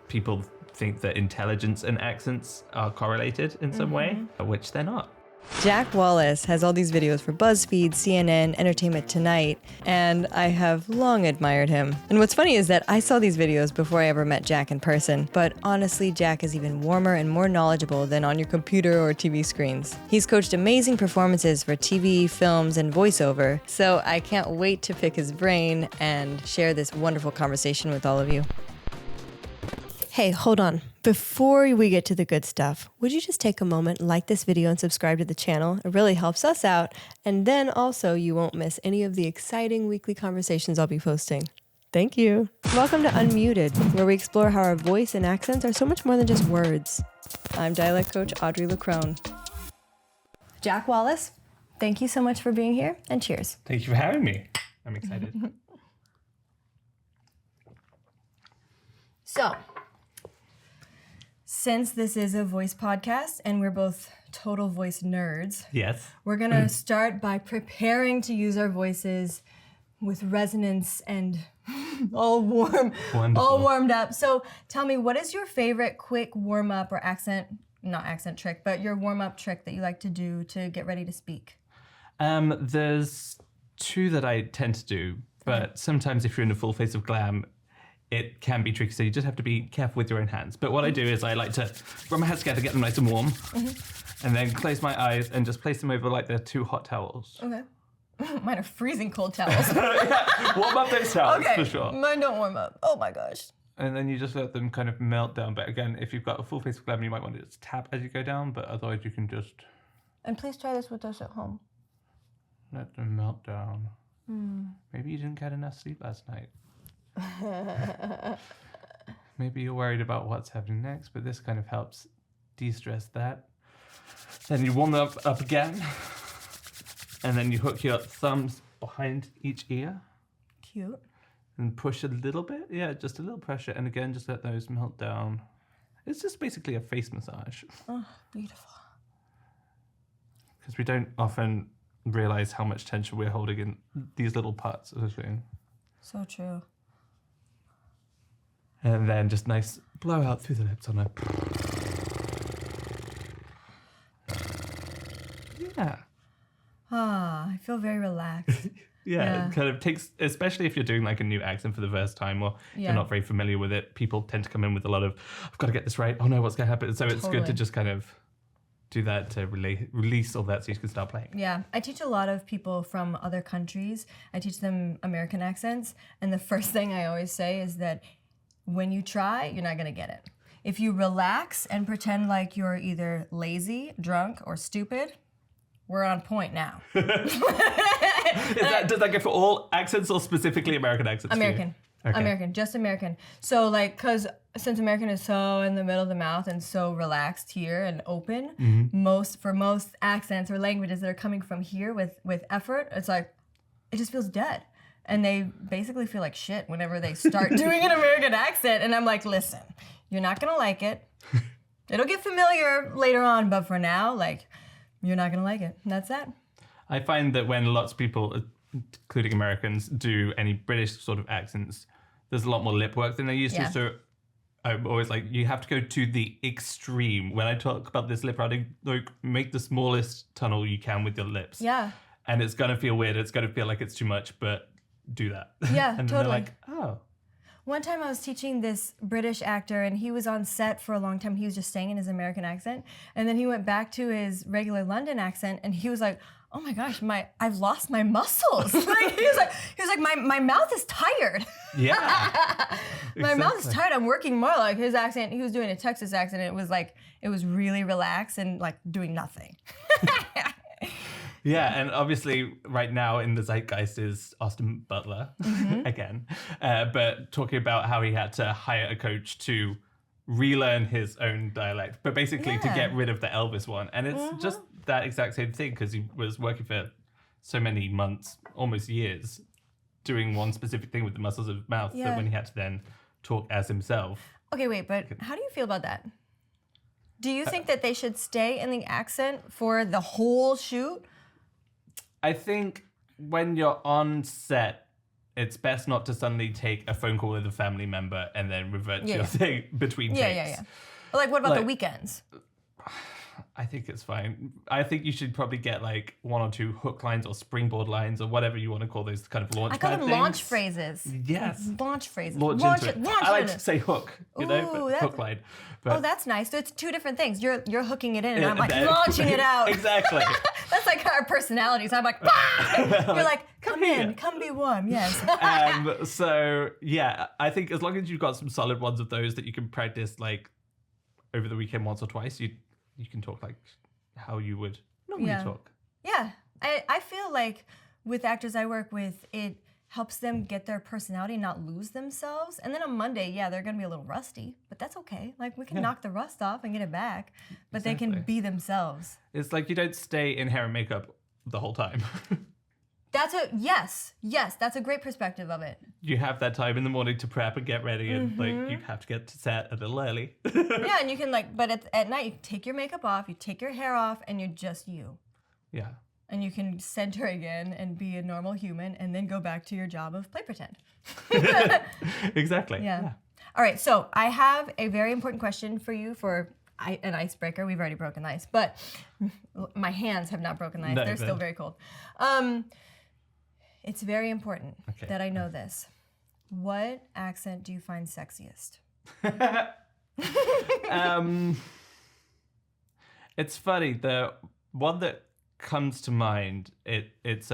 people think that intelligence and accents are correlated in some way, which they're not. Jack Wallace has all these videos for Buzzfeed, CNN, Entertainment Tonight, and I have long admired him. And what's funny is that I saw these videos before I ever met Jack in person, but honestly, Jack is even warmer and more knowledgeable than on your computer or TV screens. He's coached amazing performances for TV, films, and voiceover, so I can't wait to pick his brain and share this wonderful conversation with all of you. Hey, hold on. Before we get to the good stuff, would you just take a moment, like this video, and subscribe to the channel? It really helps us out. And then also, you won't miss any of the exciting weekly conversations I'll be posting. Thank you. Welcome to Unmuted, where we explore how our voice and accents are so much more than just words. I'm dialect coach Audrey LeCrone. Jack Wallace, thank you so much for being here, and cheers. Thank you for having me. I'm excited. So, since this is a voice podcast and we're both total voice nerds, Yes. we're going to start by preparing to use our voices with resonance and all warmed up. So tell me, what is your favorite quick warm-up or not accent trick, but your warm-up trick that you like to do to get ready to speak? There's two that I tend to do, but sometimes if you're in a full face of glam, it can be tricky, so you just have to be careful with your own hands. But what I do is I like to rub my hands together, get them nice and warm, and then close my eyes and just place them over like they're two hot towels. Okay. Mine are freezing cold towels. Warm up those towels, Okay, for sure. mine don't warm up. Oh my gosh. And then you just let them kind of melt down. But again, if you've got a full face of glam, you might want to just tap as you go down, but otherwise you can just... And please try this with us at home. Let them melt down. Maybe you didn't get enough sleep last night. Maybe you're worried about what's happening next, but this kind of helps de-stress that. Then you warm them up again, and then you hook your thumbs behind each ear. Cute. And push a little bit. Yeah, just a little pressure, and again, just let those melt down. It's just basically a face massage. Oh, beautiful. Because we don't often realize how much tension we're holding in these little parts of the thing. So true. And then just nice blow out through the lips on a... Yeah. Ah, I feel very relaxed. Yeah, it kind of takes, especially if you're doing like a new accent for the first time or you're not very familiar with it, people tend to come in with a lot of, I've got to get this right. Oh no, what's going to happen? So it's good to just kind of do that to release all that so you can start playing. Yeah, I teach a lot of people from other countries. I teach them American accents. And the first thing I always say is that when you try, you're not going to get it. If you relax and pretend like you're either lazy, drunk, or stupid, we're on point now. Does that go for all accents or specifically American accents? American. Okay. American, just American. So like, because since American is so in the middle of the mouth and so relaxed here and open, for most accents or languages that are coming from here with effort, it's like, it just feels dead. And they basically feel like shit whenever they start doing an American accent. And I'm like, listen, you're not gonna like it. It'll get familiar later on, but for now, like, you're not gonna like it. And that's that. I find that when lots of people, including Americans, do any British sort of accents, there's a lot more lip work than they used to. So I'm always like, you have to go to the extreme. When I talk about this lip routing, like, make the smallest tunnel you can with your lips. Yeah. And it's gonna feel weird. It's gonna feel like it's too much, but do that. Yeah, and totally. They're like, oh. One time I was teaching this British actor and he was on set for a long time. He was just staying in his American accent. And then he went back to his regular London accent and he was like, oh my gosh, I've lost my muscles. Like, he was like, my mouth is tired. Yeah. My mouth is tired. I'm working more. Like his accent, he was doing a Texas accent. And it was really relaxed and like doing nothing. Yeah, and obviously right now in the zeitgeist is Austin Butler again, but talking about how he had to hire a coach to relearn his own dialect, but basically to get rid of the Elvis one. And it's just that exact same thing because he was working for so many months, almost years, doing one specific thing with the muscles of his mouth that when he had to then talk as himself. Okay, wait, but how do you feel about that? Do you think that they should stay in the accent for the whole shoot? I think when you're on set, it's best not to suddenly take a phone call with a family member and then revert to your thing between takes. Yeah. But like, what about the weekends? I think it's fine. I think you should probably get like 1 or 2 hook lines or springboard lines or whatever you want to call those kind of launch I call them things. launch phrases. Yes. Launch phrases. Launch into it. I like to say hook, but hook line. But that's nice. So it's 2 different things. You're hooking it in and I'm like launching it out. Exactly. That's like our personalities. I'm like, bah! You're like, come in, come be warm. Yes. So yeah, I think as long as you've got some solid ones of those that you can practice like over the weekend once or twice, you can talk like how you would normally talk. Yeah. I feel like with actors I work with, it helps them get their personality, not lose themselves. And then on Monday, they're going to be a little rusty, but that's okay. Like we can knock the rust off and get it back, but they can be themselves. It's like you don't stay in hair and makeup the whole time. Yes, that's a great perspective of it. You have that time in the morning to prep and get ready, and like you have to get to set a little early. Yeah, and you can but at night you take your makeup off, you take your hair off, and you're just you. Yeah. And you can center again and be a normal human, and then go back to your job of play pretend. Exactly. Yeah. All right, so I have a very important question for you for an icebreaker. We've already broken the ice, but my hands have not broken the ice. They're still very cold. It's very important that I know this. What accent do you find sexiest? It's funny. The one that comes to mind, it's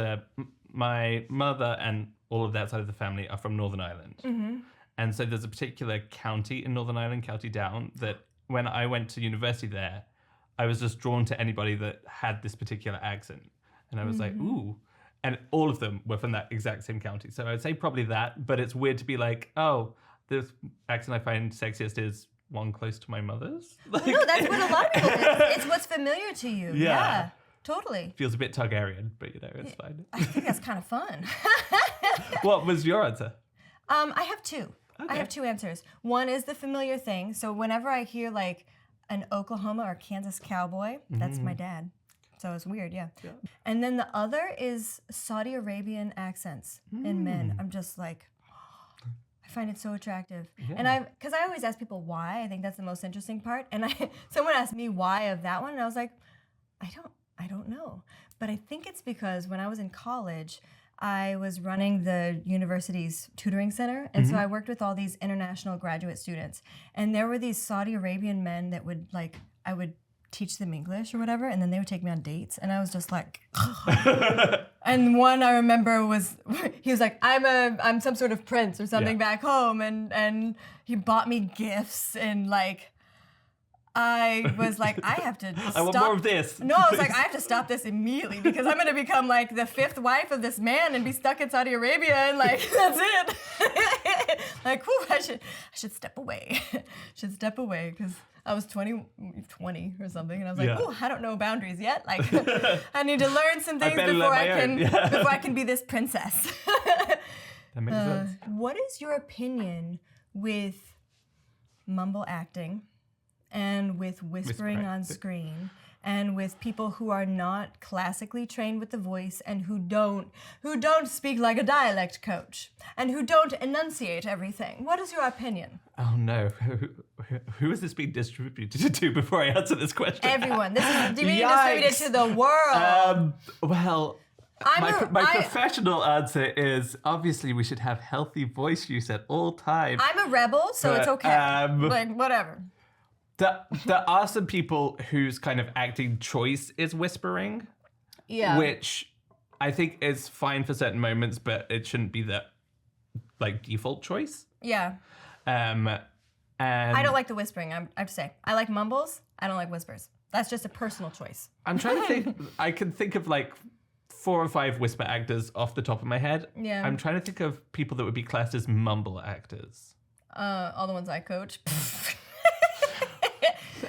my mother and all of that side of the family are from Northern Ireland. Mm-hmm. And so there's a particular county in Northern Ireland, County Down, that when I went to university there, I was just drawn to anybody that had this particular accent. And I was like, ooh. And all of them were from that exact same county. So I would say probably that, but it's weird to be like, oh, this accent I find sexiest is one close to my mother's. Like, no, that's what a lot of people do. It's what's familiar to you. Yeah, totally. Feels a bit Targaryen, but it's fine. I think that's kind of fun. What was your answer? I have 2. Okay. I have 2 answers. One is the familiar thing. So whenever I hear like an Oklahoma or Kansas cowboy, that's my dad. So it's weird, yeah. And then the other is Saudi Arabian accents in men. I'm just like, I find it so attractive. Yeah. And because I always ask people why. I think that's the most interesting part. And someone asked me why of that one, and I was like, I don't know. But I think it's because when I was in college, I was running the university's tutoring center. And so I worked with all these international graduate students. And there were these Saudi Arabian men that would I would teach them English or whatever, and then they would take me on dates, and I was just like, and one I remember he was like, I'm some sort of prince or something back home, and he bought me gifts, and like I was like, I have to stop. I want more of this. No, I was like, I have to stop this immediately because I'm going to become like the 5th wife of this man and be stuck in Saudi Arabia and like, that's it. Like, whew, I should step away. Step away because I was 20 or something, and I was like, oh, I don't know boundaries yet. Like, I need to learn some things before I can be this princess. That makes sense. What is your opinion with mumble acting? And with whispering on screen, and with people who are not classically trained with the voice, and who don't speak like a dialect coach, and who don't enunciate everything. What is your opinion? Oh no, who is this being distributed to before I answer this question? Everyone. This is being distributed to the world. Well, my professional answer is obviously we should have healthy voice use at all times. I'm a rebel, so it's okay. Like whatever. There are some people whose kind of acting choice is whispering, which I think is fine for certain moments, but it shouldn't be the default choice. Yeah. And I don't like the whispering. I have to say, I like mumbles. I don't like whispers. That's just a personal choice. I'm trying to think. I can think of 4 or 5 whisper actors off the top of my head. Yeah. I'm trying to think of people that would be classed as mumble actors. All the ones I coach.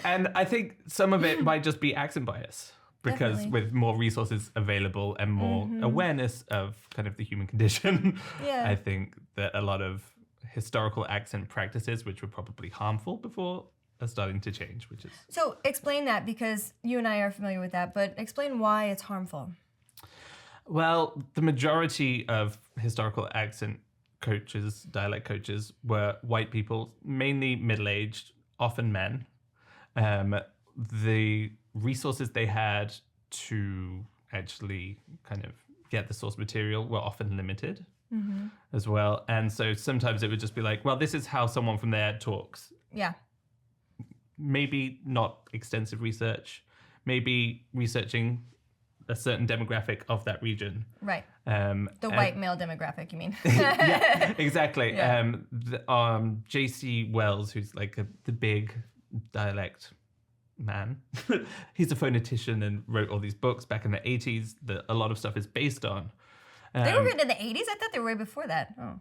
And I think some of it might just be accent bias because Definitely. with more resources available and more awareness of kind of the human condition, I think that a lot of historical accent practices, which were probably harmful before, are starting to change, which is... So explain that, because you and I are familiar with that, but explain why it's harmful. Well, the majority of historical accent coaches, dialect coaches, were white people, mainly middle-aged, often men. The resources they had to actually kind of get the source material were often limited as well. And so sometimes it would just be like, well, this is how someone from there talks. Yeah. Maybe not extensive research, maybe researching a certain demographic of that region. Right. The white male demographic, you mean? Yeah, exactly. Yeah. J.C. Wells, who's like the big dialect man, he's a phonetician and wrote all these books back in the 80s that a lot of stuff is based on. They were written in the 80s? I thought they were way before that. Oh.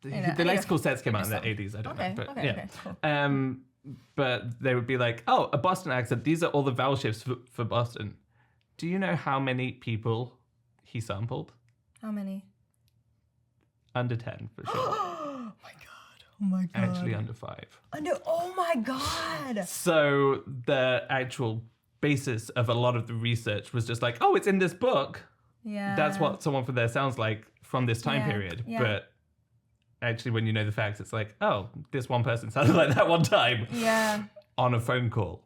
The lexical sets came out in the 80s. I don't know. But yeah. Cool. But they would be like, oh, a Boston accent. These are all the vowel shifts for Boston. Do you know how many people he sampled? How many? Under 10, for sure. Oh my God. Actually under 5. Oh my God. So the actual basis of a lot of the research was just like, oh, it's in this book. Yeah. That's what someone from there sounds like from this time period. Yeah. But actually, when you know the facts, it's like, oh, this one person sounded like that one time. Yeah. On a phone call.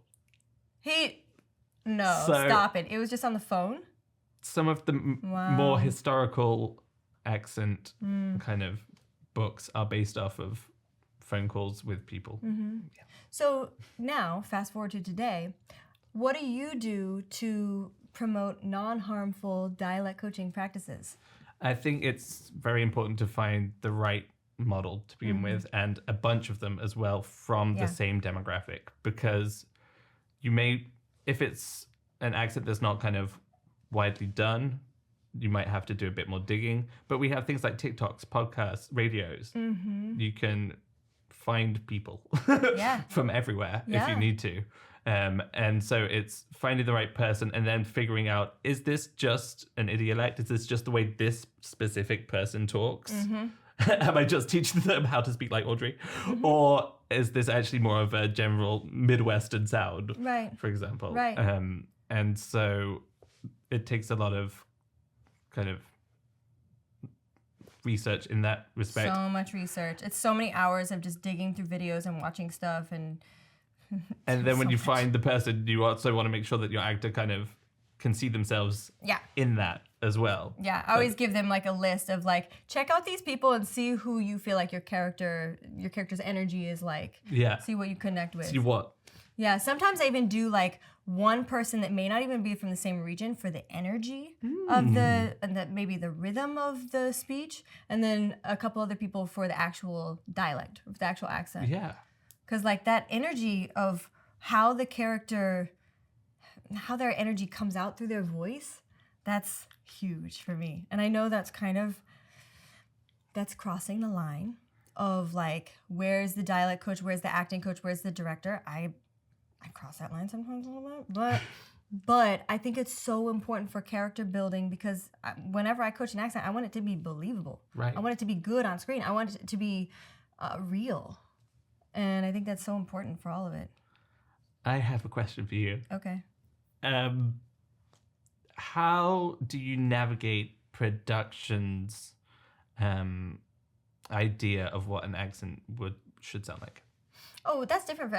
No, stop it. It was just on the phone? Some of the more historical accent kind of books are based off of phone calls with people. Mm-hmm. Yeah. So now, fast forward to today, what do you do to promote non-harmful dialect coaching practices? I think it's very important to find the right model to begin with, and a bunch of them as well from the same demographic, because you may, if it's an accent that's not kind of widely done, you might have to do a bit more digging. But we have things like TikToks, podcasts, radios. You can find people from everywhere if you need to. And so it's finding the right person and then figuring out, is this just an idiolect? Is this just the way this specific person talks? Am I just teaching them how to speak like Audrey? Or is this actually more of a general Midwestern sound, for example? And so it takes a lot of kind of research in that respect. So much research. It's so many hours of just digging through videos and watching stuff and then when you find the person, you also want to make sure that your actor kind of can see themselves in that as well. Yeah, I always give them like a list of like, check out these people and see who you feel like your character's energy is like. Yeah. See what you connect with. See what? Yeah, sometimes I even do like one person that may not even be from the same region for the energy of maybe the rhythm of the speech, and then a couple other people for the actual dialect, the actual accent. Yeah. Because like that energy of how the character, how their energy comes out through their voice, that's huge for me. And I know that's crossing the line of like, where's the dialect coach, where's the acting coach, where's the director? I cross that line sometimes a little bit, but I think it's so important for character building, because whenever I coach an accent, I want it to be believable. Right. I want it to be good on screen. I want it to be real. And I think that's so important for all of it. I have a question for you. Okay. How do you navigate production's idea of what an accent should sound like? Oh, that's different for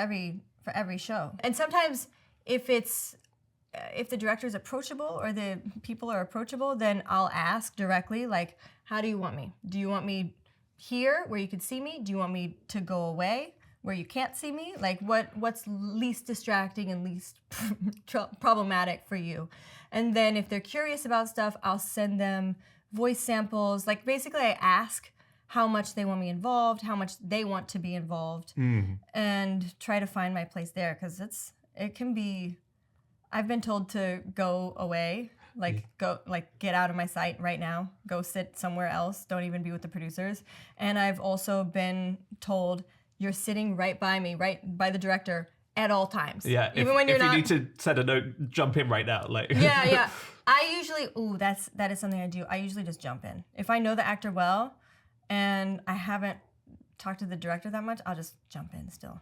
every show. And sometimes if the director is approachable or the people are approachable, then I'll ask directly, like, how do you want me? Do you want me here where you can see me? Do you want me to go away where you can't see me? Like what's least distracting and least problematic for you? And then if they're curious about stuff, I'll send them voice samples. Like basically I ask how much they want me involved, how much they want to be involved, and try to find my place there, because it can be, I've been told to go away, get out of my sight right now, go sit somewhere else, don't even be with the producers. And I've also been told, you're sitting right by me, right by the director at all times. Yeah, even when you're not. If you need to send a note, jump in right now. Like. Yeah. I usually, that is something I do. I usually just jump in. If I know the actor well and I haven't talked to the director that much, I'll just jump in still.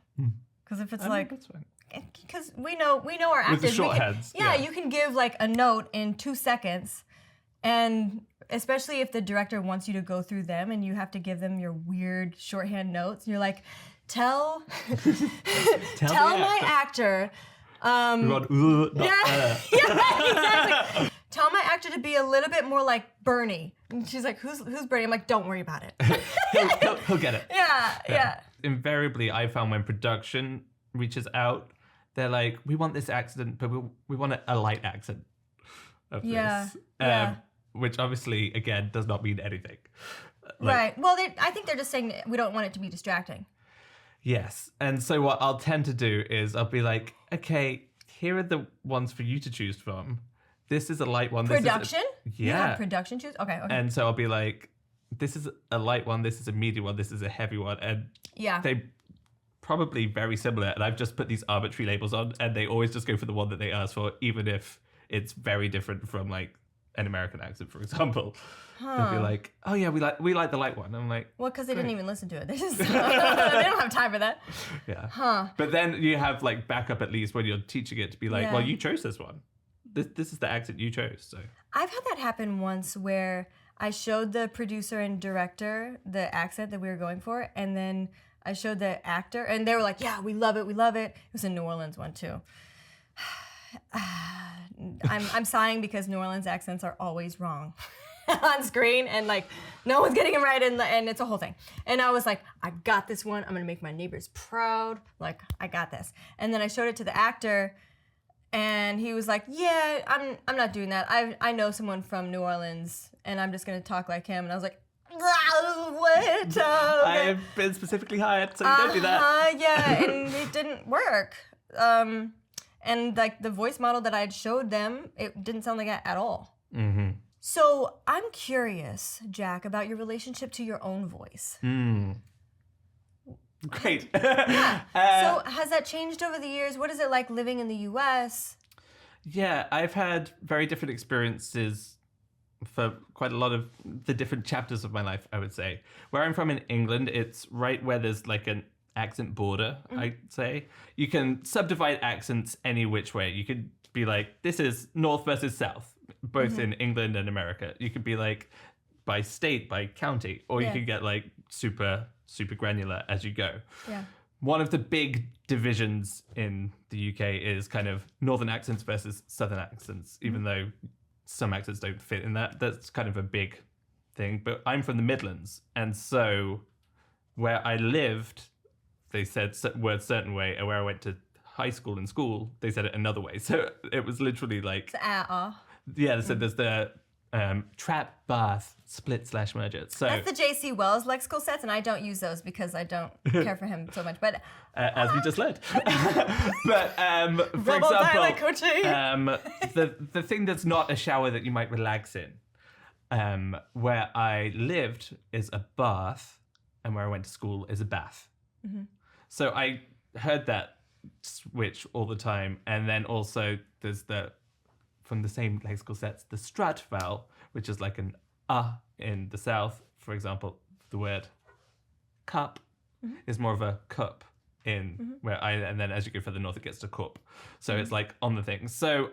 Because if it's because we know our actors. With the shorthands. You can give like a note in 2 seconds And especially if the director wants you to go through them and you have to give them your weird shorthand notes. You're like, tell my actor. Yeah, exactly. Tell my actor to be a little bit more like Bernie. And she's like, who's Bernie? I'm like, don't worry about it. he'll get it. Yeah. Invariably, I found when production reaches out, they're like, we want this accent, but we want a light accent of this. Which obviously, again, does not mean anything. Right. Well, I think they're just saying that we don't want it to be distracting. Yes. And so what I'll tend to do is I'll be like, okay, here are the ones for you to choose from. This is a light one. Production? This is You have production choose? Okay. And so I'll be like, this is a light one, this is a medium one, this is a heavy one. And they probably very similar. And I've just put these arbitrary labels on and they always just go for the one that they asked for, even if it's very different from like an American accent, for example. They'll be like, oh yeah, we like the light one. I'm like, well, because they didn't even listen to it. They just they don't have time for that. Yeah. But then you have like backup at least when you're teaching it to be like, well, you chose this one. This is the accent you chose. So I've had that happen once where I showed the producer and director the accent that we were going for, and then I showed the actor, and they were like, yeah, we love it. It was a New Orleans one too. I'm sighing because New Orleans accents are always wrong on screen, and like no one's getting them right, and it's a whole thing. And I was like, I got this one. I'm gonna make my neighbors proud. Like I got this. And then I showed it to the actor, and he was like, yeah, I'm not doing that. I know someone from New Orleans, and I'm just gonna talk like him. And I was like, what? I've been specifically hired, so you don't do that. Yeah, and it didn't work. And like the voice model that I had showed them, it didn't sound like that at all. Mm-hmm. So I'm curious, Jack, about your relationship to your own voice. Great. So has that changed over the years? What is it like living in the US? Yeah, I've had very different experiences for quite a lot of the different chapters of my life, I would say. Where I'm from in England, it's right where there's like an accent border, I'd say. You can subdivide accents any which way. You could be like, this is North versus South, both in England and America. You could be like by state, by county, or you could get like super granular as you go. Yeah. One of the big divisions in the UK is kind of northern accents versus southern accents, even though some accents don't fit in that. That's kind of a big thing. But I'm from the Midlands, and so where I lived, they said words a certain way, and where I went to high school and school, they said it another way. So it was literally like... Yeah, so there's the trap, bath, split / merger. So that's the J.C. Wells lexical sets, and I don't use those because I don't care for him so much. But as we just learned. But for example, the thing that's not a shower that you might relax in, where I lived is a bath, and where I went to school is a bath. So I heard that switch all the time. And then also there's from the same lexical sets, the strat vowel, which is like an in the South, for example. The word cup is more of a cup in and then as you go further north, it gets to cup. So it's like on the thing. So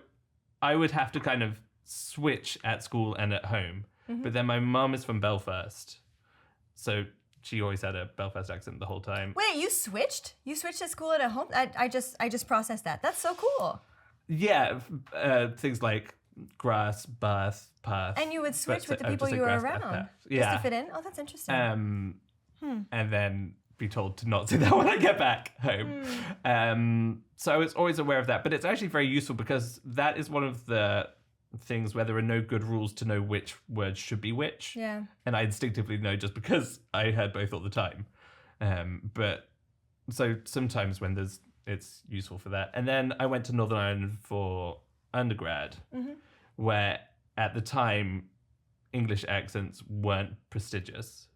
I would have to kind of switch at school and at home. But then my mum is from Belfast. So she always had a Belfast accent the whole time. Wait, you switched? You switched at school and at home? I just processed that. That's so cool. Yeah, things like grass, bath, path. And you would switch with the people you were around just to fit in? Oh, that's interesting. And then be told to not say that when I get back home. So I was always aware of that. But it's actually very useful because that is one of the things where there are no good rules to know which words should be which. Yeah. And I instinctively know just because I heard both all the time. But so sometimes when it's useful for that. And then I went to Northern Ireland for undergrad, where at the time English accents weren't prestigious.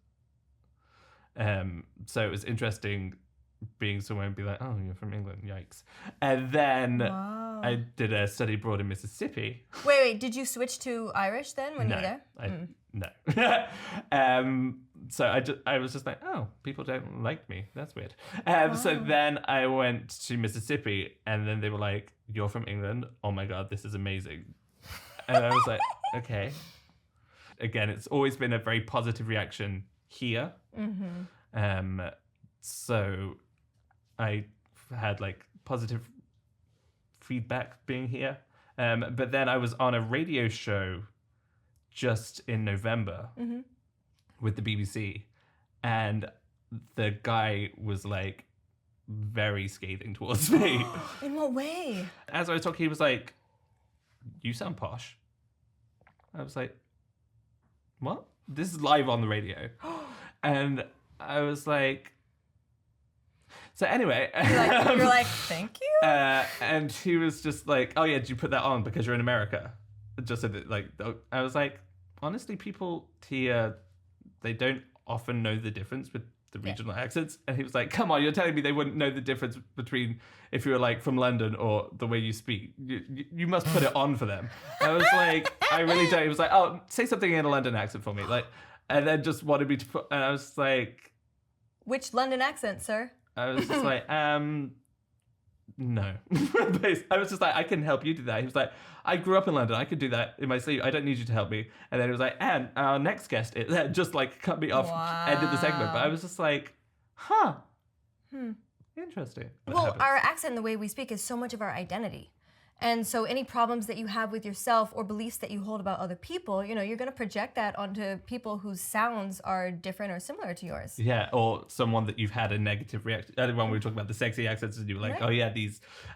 So it was interesting being somewhere and be like, oh, you're from England, yikes. And then I did a study abroad in Mississippi. Wait, did you switch to Irish then when you were there? No. So I was just like, oh, people don't like me. That's weird. So then I went to Mississippi, and then they were like, you're from England? Oh my God, this is amazing. And I was like, okay. again, it's always been a very positive reaction here. So I had like positive feedback being here. But then I was on a radio show just in November with the BBC, and the guy was like very scathing towards me. In what way? As I was talking, he was like, "You sound posh." I was like, "What?" This is live on the radio. And I was like, so anyway. You're like, thank you? And he was just like, "Oh yeah, did you put that on because you're in America?" Just so that, like, I was like, honestly, people here, they don't often know the difference with the regional accents. And he was like, "Come on, you're telling me they wouldn't know the difference between if you were like from London or the way you speak. You must put it on for them." I was like, "I really don't." He was like, "Oh, say something in a London accent for me." Like, and then just wanted me to put, and I was like, "Which London accent, sir?" I was just like, no. I was just like, "I can help you do that." He was like, "I grew up in London. I could do that in my sleep. I don't need you to help me." And then he was like, "And our next guest," just like cut me off, ended the segment. But I was just like, huh. Interesting. Well, our accent and the way we speak is so much of our identity. And so any problems that you have with yourself or beliefs that you hold about other people, you know, you're going to project that onto people whose sounds are different or similar to yours. Yeah, or someone that you've had a negative reaction. When we were talking about the sexy accents, and you were like, "Oh yeah,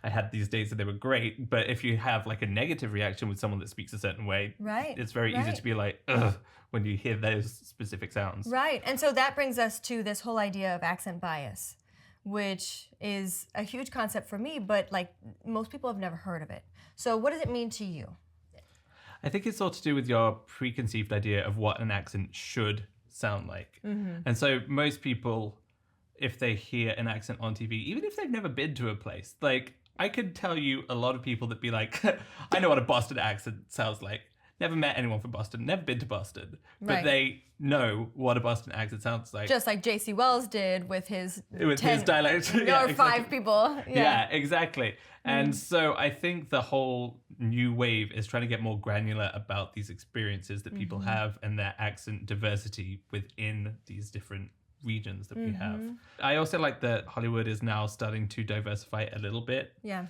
I had these days and they were great." But if you have like a negative reaction with someone that speaks a certain way, it's very easy to be like, ugh, when you hear those specific sounds. Right, and so that brings us to this whole idea of accent bias, which is a huge concept for me, but like most people have never heard of it. So what does it mean to you? I think it's all to do with your preconceived idea of what an accent should sound like. And so most people, if they hear an accent on TV, even if they've never been to a place, like I could tell you a lot of people that be like, "I know what a Boston accent sounds like." Never met anyone from Boston, never been to Boston, but they know what a Boston accent sounds like. Just like J.C. Wells did with his his dialect. Or 5 people. Yeah, exactly. And so I think the whole new wave is trying to get more granular about these experiences that people have and their accent diversity within these different regions that we have. I also like that Hollywood is now starting to diversify a little bit. Yeah.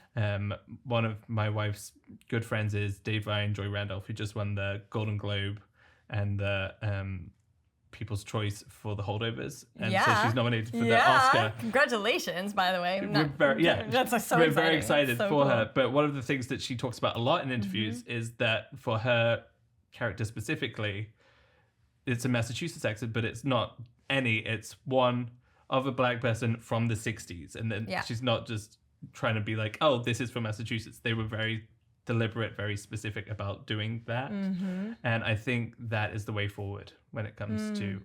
One of my wife's good friends is Dave and Joy Randolph, who just won the Golden Globe and the People's Choice for The Holdovers. And so she's nominated for the Oscar. Congratulations, by the way. We're very excited so for cool. her. But one of the things that she talks about a lot in interviews is that for her character specifically, it's a Massachusetts accent, but it's not any. It's one of a black person from the 60s. And then she's not just trying to be like, "Oh, this is from Massachusetts." They were very deliberate, very specific about doing that. And I think that is the way forward when it comes to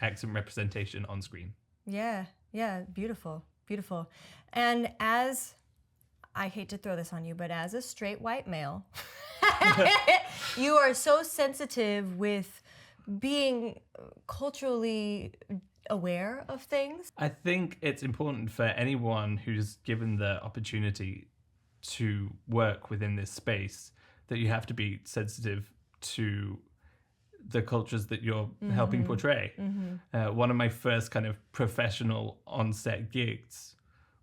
accent representation on screen. Yeah, beautiful, beautiful. And as, I hate to throw this on you, but as a straight white male, you are so sensitive with being culturally aware of things. I think it's important for anyone who's given the opportunity to work within this space that you have to be sensitive to the cultures that you're helping portray. One of my first kind of professional on-set gigs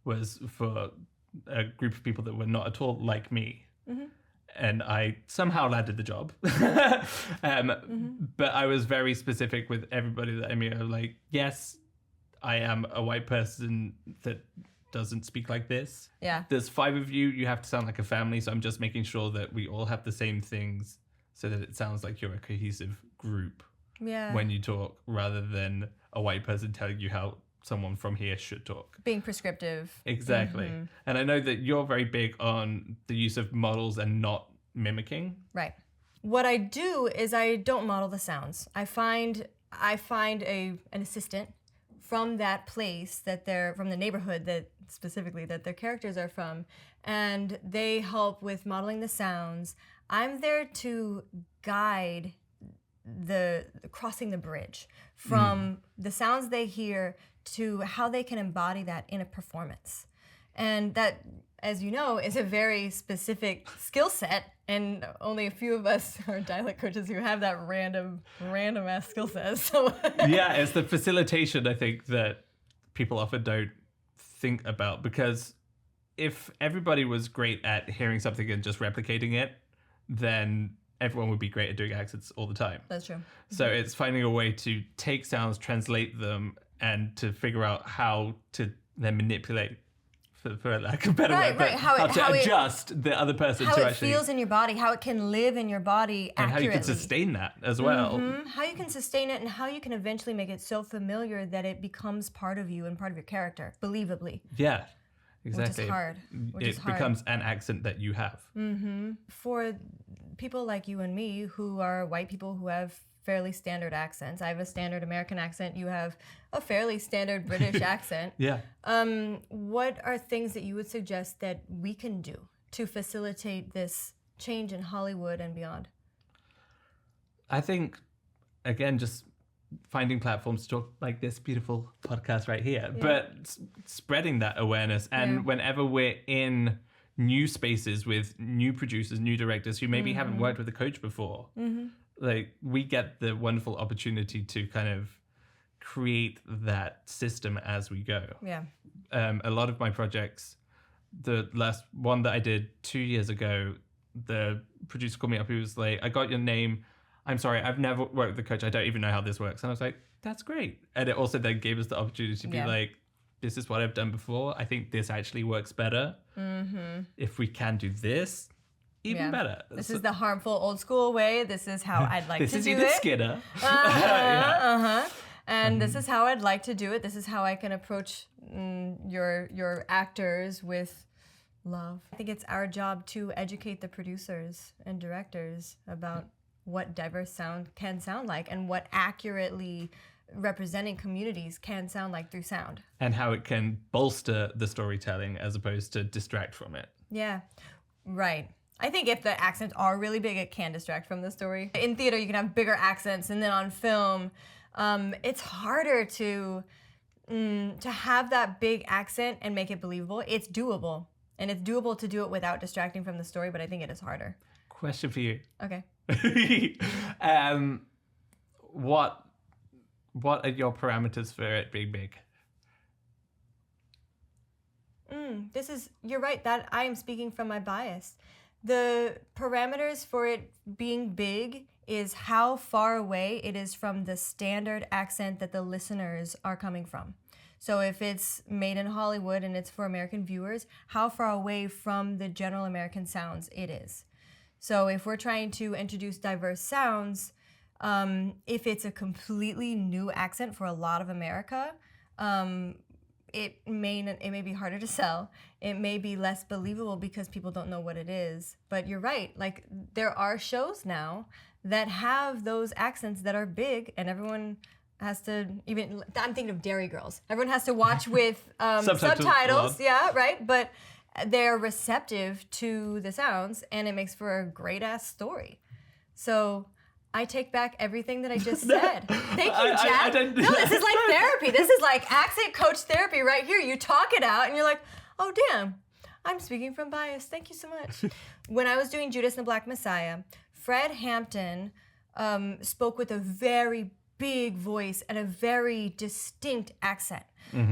was for a group of people that were not at all like me. And I somehow landed the job. But I was very specific with everybody that I meet. I was like, "Yes, I am a white person that doesn't speak like this. Yeah. There's 5 of you. You have to sound like a family. So I'm just making sure that we all have the same things so that it sounds like you're a cohesive group when you talk, rather than a white person telling you how someone from here should talk." Being prescriptive. Exactly. And I know that you're very big on the use of models and not mimicking. Right. What I do is I don't model the sounds. I find an assistant from that place that they're from, the neighborhood that specifically that their characters are from, and they help with modeling the sounds. I'm there to guide the crossing the bridge from the sounds they hear to how they can embody that in a performance. And that as you know, is a very specific skill set, and only a few of us are dialect coaches who have that random ass skill set. So yeah, it's the facilitation, I think, that people often don't think about, because if everybody was great at hearing something and just replicating it, then everyone would be great at doing accents all the time. That's true. So it's finding a way to take sounds, translate them, and to figure out how to then manipulate, for lack of a better word, but how to adjust the other person how to it actually feels in your body, how it can live in your body and accurately. how you can sustain that as well. How you can sustain it, and how you can eventually make it so familiar that it becomes part of you and part of your character, believably. Yeah, exactly. Which is hard. It becomes an accent that you have. For people like you and me, who are white people who have fairly standard accents. I have a standard American accent. You have a fairly standard British accent. Yeah. What are things that you would suggest that we can do to facilitate this change in Hollywood and beyond? I think, again, just finding platforms to talk like this beautiful podcast right here, but spreading that awareness. And whenever we're in new spaces with new producers, new directors who maybe haven't worked with a coach before, like we get the wonderful opportunity to kind of create that system as we go. Yeah. A lot of my projects, the last one that I did 2 years ago, the producer called me up. He was like, I got your name. I'm sorry, I've never worked with a coach. I don't even know how this works. And I was like, that's great. And it also then gave us the opportunity to be like, this is what I've done before. I think this actually works better. If we can do this, even better. This is the harmful old school way. This is how I'd like to do it. This is Edith Skinner. And this is how I'd like to do it. This is how I can approach your actors with love. I think it's our job to educate the producers and directors about what diverse sound can sound like and what accurately representing communities can sound like through sound. And how it can bolster the storytelling as opposed to distract from it. Yeah, right. I think if the accents are really big, it can distract from the story. In theater, you can have bigger accents, and then on film, it's harder to have that big accent and make it believable. It's doable, and it's doable to do it without distracting from the story, but I think it is harder. Question for you. Okay. What are your parameters for it being big? You're right, that I am speaking from my bias. The parameters for it being big is how far away it is from the standard accent that the listeners are coming from. So if it's made in Hollywood and it's for American viewers, how far away from the general American sounds it is. So if we're trying to introduce diverse sounds, if it's a completely new accent for a lot of America, it may be harder to sell. It may be less believable because people don't know what it is. But you're right. Like, there are shows now that have those accents that are big, and everyone has to, even, I'm thinking of Dairy Girls. Everyone has to watch with subtitles. Yeah, right? But they're receptive to the sounds, and it makes for a great-ass story. So I take back everything that I just said. Thank you, Jack. No, this is like therapy. This is like accent coach therapy right here. You talk it out and you're like, oh, damn, I'm speaking from bias. Thank you so much. When I was doing Judas and the Black Messiah, Fred Hampton spoke with a very big voice and a very distinct accent.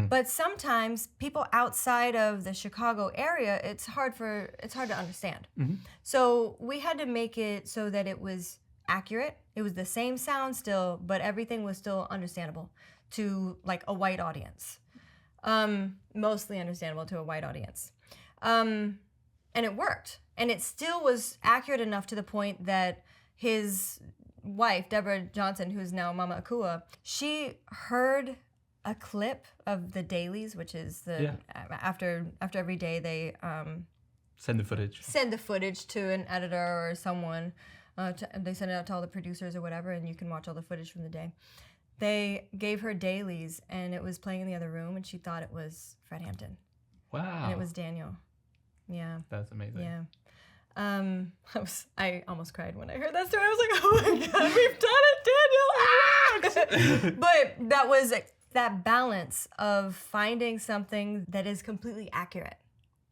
But sometimes people outside of the Chicago area, it's hard to understand. So we had to make it so that it was accurate. It was the same sound still, but everything was still understandable to like a white audience. Mostly understandable to a white audience. And it worked. And it still was accurate enough to the point that his wife, Deborah Johnson, who's now Mama Akua, she heard a clip of the dailies, which is after every day they send the footage to an editor or someone. They send it out to all the producers or whatever, and you can watch all the footage from the day. They gave her dailies, and it was playing in the other room, and she thought it was Fred Hampton. Wow. And it was Daniel. Yeah. That's amazing. Yeah. I almost cried when I heard that story. I was like, oh my God, we've done it, Daniel. But that was that balance of finding something that is completely accurate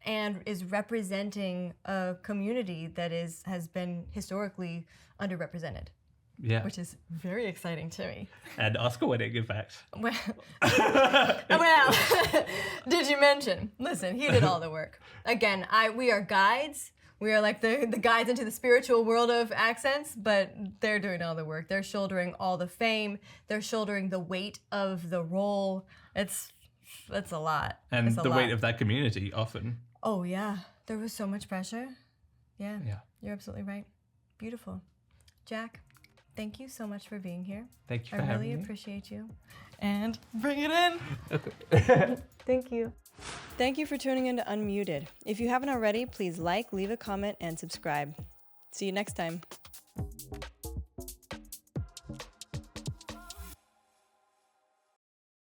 and is representing a community that has been historically underrepresented. Yeah. Which is very exciting to me. And Oscar winning, in fact. Well, did you mention? Listen, he did all the work. Again, we are guides. We are like the guides into the spiritual world of accents, but they're doing all the work. They're shouldering all the fame. They're shouldering the weight of the role. That's a lot. And the weight of that community often. Oh, yeah. There was so much pressure. Yeah. Yeah. You're absolutely right. Beautiful. Jack, thank you so much for being here. Thank you for having me. I really appreciate you. And bring it in. Okay. Thank you. Thank you for tuning in to Unmuted. If you haven't already, please like, leave a comment, and subscribe. See you next time.